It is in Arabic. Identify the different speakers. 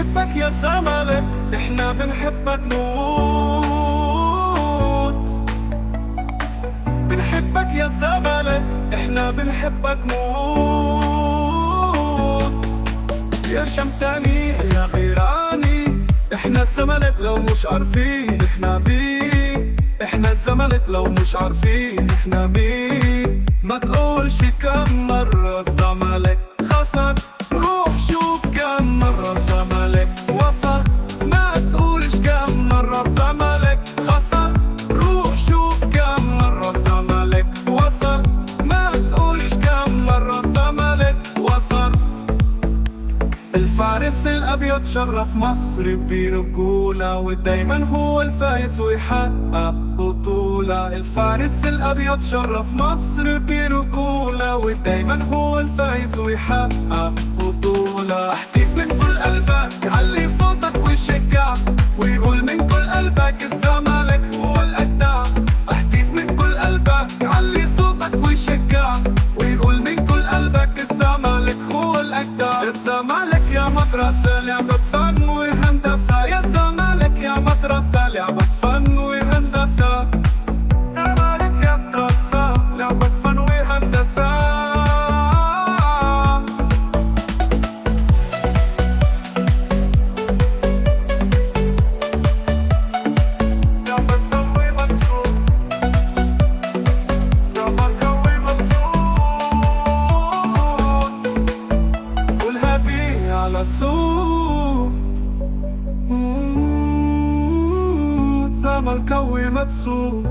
Speaker 1: بنحبك يا زمالك، احنا بنحبك موت. بنحبك يا زمالك، احنا بنحبك موت. يا شمتاني يا غيراني، احنا الزمالك لو مش عارفين احنا مين. احنا الزمالك لو مش عارفين احنا مين. ما تقولش كم مرة الزمالك خسر، روح شوف كم مرة الزمالك وصل. ما تقولش كم مرة الزمالك خسر، روح شوف كم مرة الزمالك وصل. ما تقولش كم مرة الزمالك وصل. الفارس الأبيض شرف مصر برجولة، ودايما هو الفايز ويحقق بطولة. الفارس الأبيض شرف مصر برجولة، ودايما هو الفايز ويحقق بطولة. احتف من كل قلبك، علي صوتك وشجع، ويقول من كل قلبك الزمالك هو الأجدع. احتف من كل قلبك، علي صوتك وشجع، ويقول من كل قلبك الزمالك هو الأجدع. الزمالك يا مدرسة لعبة فن وهندسة، يا زمالك يا مدرسة لعبة فن وهندسة. زمالك يا مدرسة لعبة فن وهندسة. لعبة فن ومنصور، زمالك ومنصور. والهبي على السوق، زمالكاوي مبسوط.